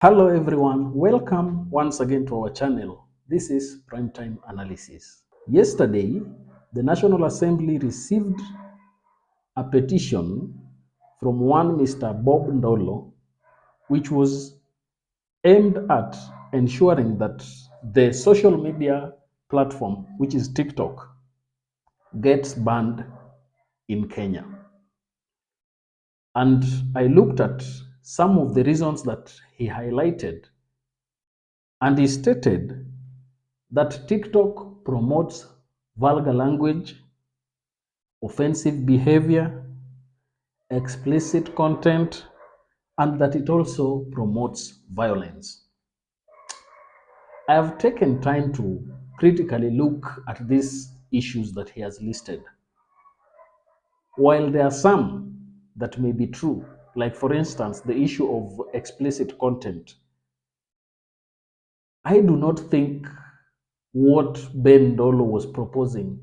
Hello everyone, welcome once again to our channel. This is Primetime Analysis. Yesterday, the National Assembly received a petition from one Mr. Bob Ndolo, which was aimed at ensuring that the social media platform, which is TikTok, gets banned in Kenya. And I looked at some of the reasons that he highlighted, and he stated that TikTok promotes vulgar language, offensive behavior, explicit content, and that it also promotes violence. I have taken time to critically look at these issues that he has listed. While there are some that may be true, like for instance, the issue of explicit content, I do not think what Ben Dolo was proposing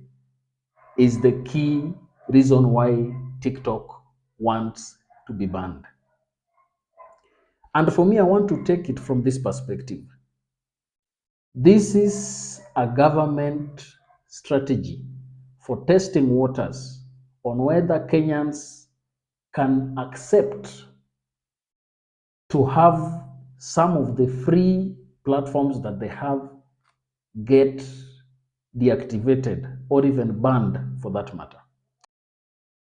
is the key reason why TikTok wants to be banned. And for me, I want to take it from this perspective. This is a government strategy for testing waters on whether Kenyans can accept to have some of the free platforms that they have get deactivated or even banned for that matter.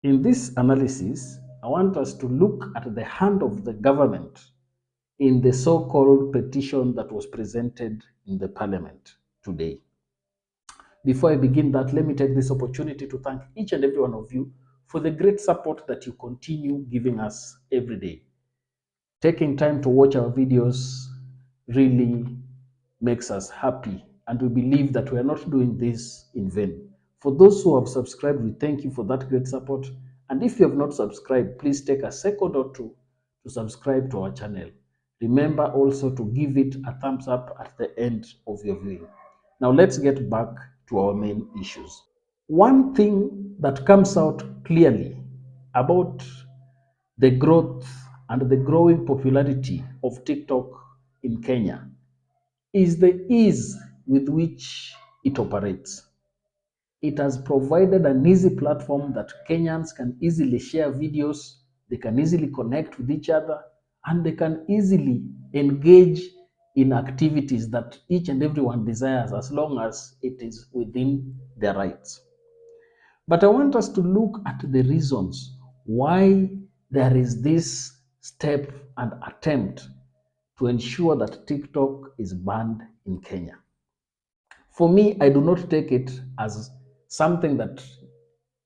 In this analysis, I want us to look at the hand of the government in the so-called petition that was presented in the parliament today. Before I begin that, let me take this opportunity to thank each and every one of you for the great support that you continue giving us every day. Taking time to watch our videos really makes us happy, and we believe that we are not doing this in vain. For those who have subscribed, we thank you for that great support. And if you have not subscribed, please take a second or two to subscribe to our channel. Remember also to give it a thumbs up at the end of your viewing. Now let's get back to our main issues. One thing that comes out clearly about the growth and the growing popularity of TikTok in Kenya is the ease with which it operates. It has provided an easy platform that Kenyans can easily share videos, they can easily connect with each other, and they can easily engage in activities that each and everyone desires as long as it is within their rights. But I want us to look at the reasons why there is this step and attempt to ensure that TikTok is banned in Kenya. For me, I do not take it as something that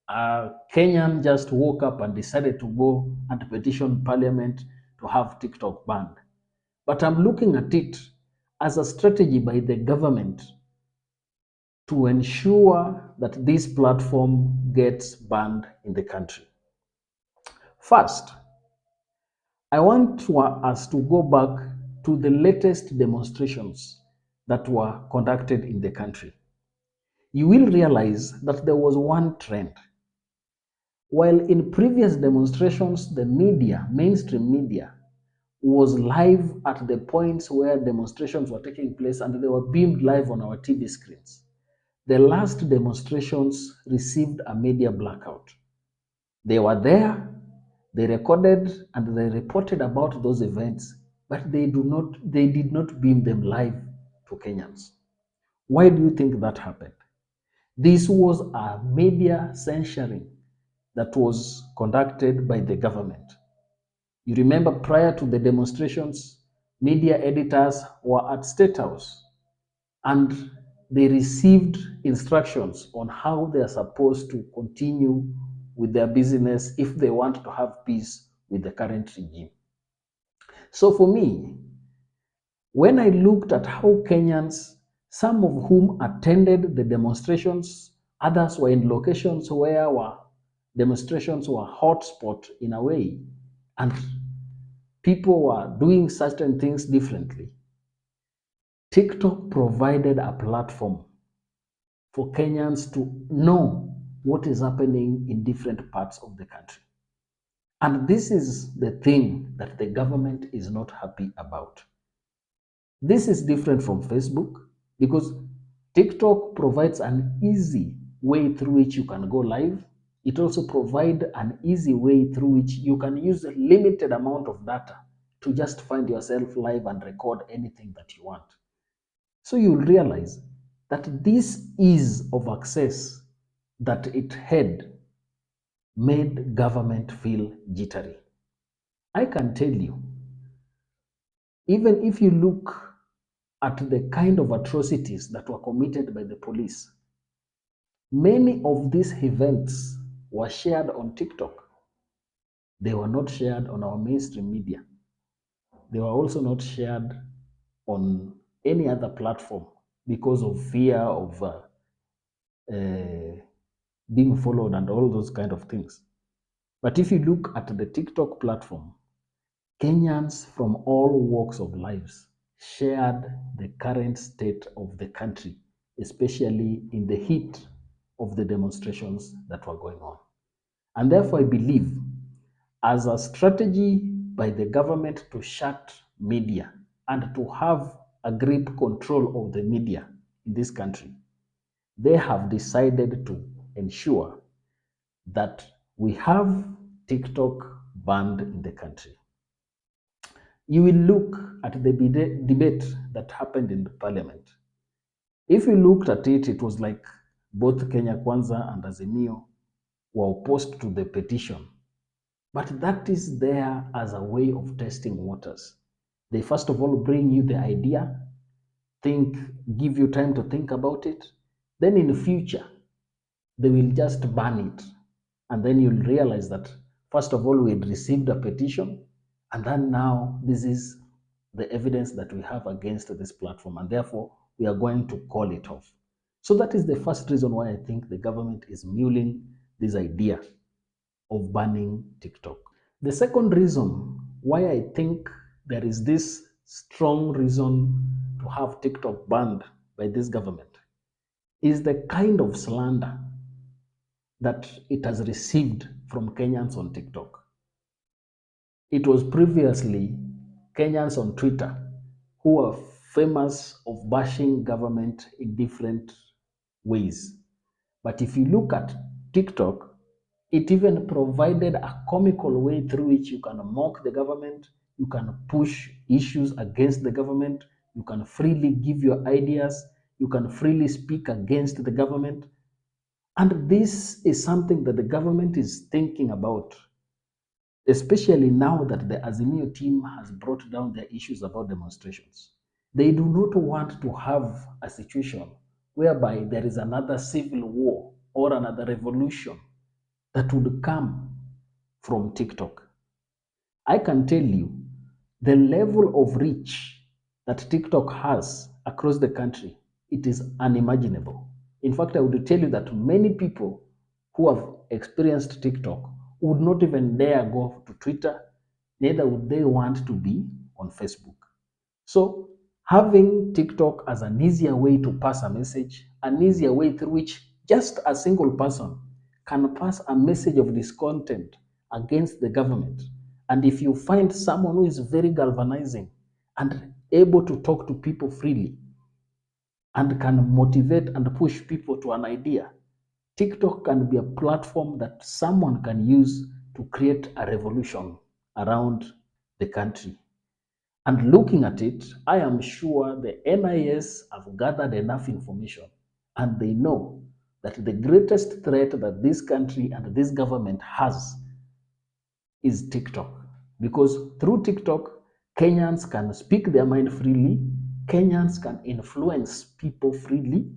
a Kenyan just woke up and decided to go and petition parliament to have TikTok banned. But I'm looking at it as a strategy by the government to ensure that this platform gets banned in the country. First, I want us to go back to the latest demonstrations that were conducted in the country. You will realize that there was one trend. While in previous demonstrations, the media, mainstream media, was live at the points where demonstrations were taking place and they were beamed live on our TV screens, the last demonstrations received a media blackout. They were there, they recorded and they reported about those events, but they did not beam them live to Kenyans. Why do you think that happened? This was a media censoring that was conducted by the government. You remember prior to the demonstrations, media editors were at State House and they received instructions on how they are supposed to continue with their business if they want to have peace with the current regime. So for me, when I looked at how Kenyans, some of whom attended the demonstrations, others were in locations where demonstrations were hotspot in a way, and people were doing certain things differently. TikTok provided a platform for Kenyans to know what is happening in different parts of the country. And this is the thing that the government is not happy about. This is different from Facebook because TikTok provides an easy way through which you can go live. It also provides an easy way through which you can use a limited amount of data to just find yourself live and record anything that you want. So you'll realize that this ease of access that it had made government feel jittery. I can tell you, even if you look at the kind of atrocities that were committed by the police, many of these events were shared on TikTok. They were not shared on our mainstream media. They were also not shared on any other platform because of fear of uh, being followed and all those kind of things. But if you look at the TikTok platform, Kenyans from all walks of lives shared the current state of the country, especially in the heat of the demonstrations that were going on. And therefore, I believe, as a strategy by the government to shut media and to have a grip control of the media in this country, they have decided to ensure that we have TikTok banned in the country. You will look at the debate that happened in the parliament. If you looked at it, it was like both Kenya Kwanza and Azimio were opposed to the petition. But that is there as a way of testing waters. They first of all bring you the idea, think, give you time to think about it. Then in the future, they will just ban it. And then you'll realize that, first of all, we had received a petition, and then now this is the evidence that we have against this platform, and therefore we are going to call it off. So that is the first reason why I think the government is mulling this idea of banning TikTok. The second reason why I think there is this strong reason to have TikTok banned by this government is the kind of slander that it has received from Kenyans on TikTok. It was previously Kenyans on Twitter who were famous of bashing government in different ways. But if you look at TikTok, it even provided a comical way through which you can mock the government, you can push issues against the government, you can freely give your ideas, you can freely speak against the government. And this is something that the government is thinking about, especially now that the Azimio team has brought down their issues about demonstrations. They do not want to have a situation whereby there is another civil war or another revolution that would come from TikTok. I can tell you the level of reach that TikTok has across the country, it is unimaginable. In fact, I would tell you that many people who have experienced TikTok would not even dare go to Twitter, neither would they want to be on Facebook. So, having TikTok as an easier way to pass a message, an easier way through which just a single person can pass a message of discontent against the government. And if you find someone who is very galvanizing and able to talk to people freely and can motivate and push people to an idea, TikTok can be a platform that someone can use to create a revolution around the country. And looking at it, I am sure the NIS have gathered enough information and they know that the greatest threat that this country and this government has is TikTok. Because through TikTok, Kenyans can speak their mind freely, Kenyans can influence people freely,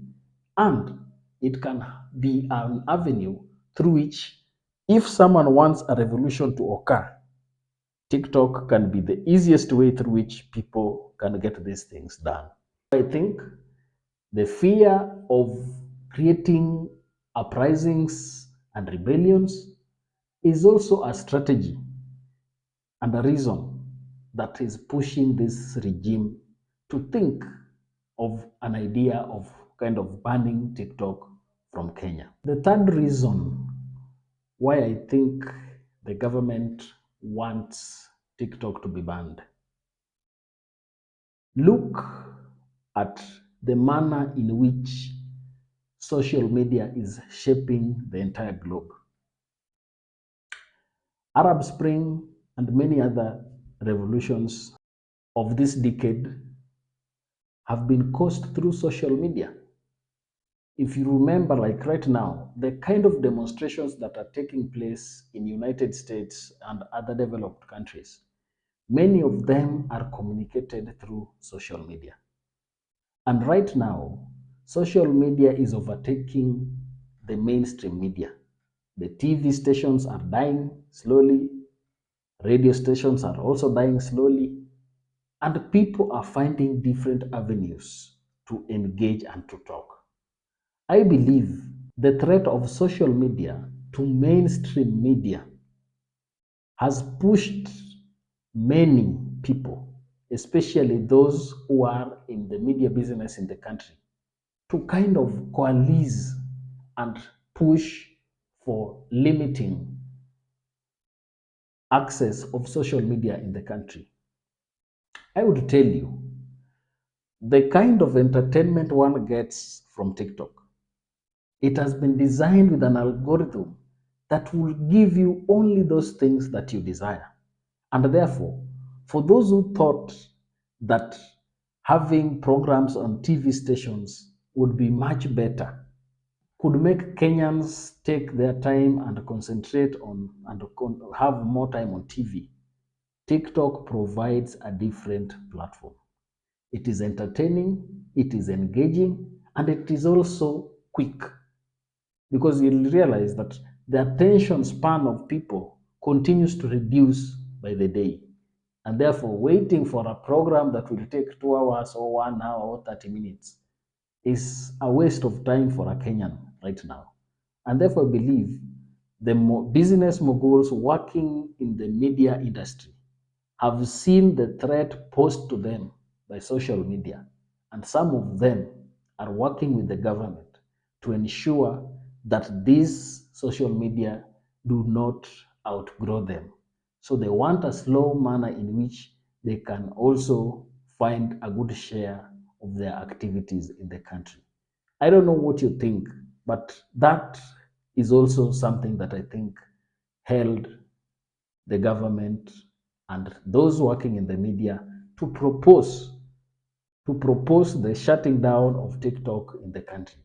and it can be an avenue through which, if someone wants a revolution to occur, TikTok can be the easiest way through which people can get these things done. I think the fear of creating uprisings and rebellions is also a strategy and a reason that is pushing this regime to think of an idea of kind of banning TikTok from Kenya. The third reason why I think the government wants TikTok to be banned. Look at the manner in which social media is shaping the entire globe. Arab Spring and many other revolutions of this decade have been caused through social media. If you remember, like right now, the kind of demonstrations that are taking place in United States and other developed countries, many of them are communicated through social media. And right now, social media is overtaking the mainstream media. The TV stations are dying slowly, radio stations are also dying slowly, and people are finding different avenues to engage and to talk. I believe the threat of social media to mainstream media has pushed many people, especially those who are in the media business in the country, to kind of coalesce and push for limiting access of social media in the country. I would tell you the kind of entertainment one gets from TikTok. It has been designed with an algorithm that will give you only those things that you desire. And therefore, for those who thought that having programs on TV stations would be much better, could make Kenyans take their time and concentrate on and have more time on TV, TikTok provides a different platform. It is entertaining, it is engaging, and it is also quick, because you'll realize that the attention span of people continues to reduce by the day. And therefore, waiting for a program that will take 2 hours or 1 hour or 30 minutes is a waste of time for a Kenyan right now. And therefore, I believe the business moguls working in the media industry have seen the threat posed to them by social media, and some of them are working with the government to ensure that these social media do not outgrow them. So they want a slow manner in which they can also find a good share of their activities in the country. I don't know what you think, but that is also something that I think held the government and those working in the media to propose the shutting down of TikTok in the country.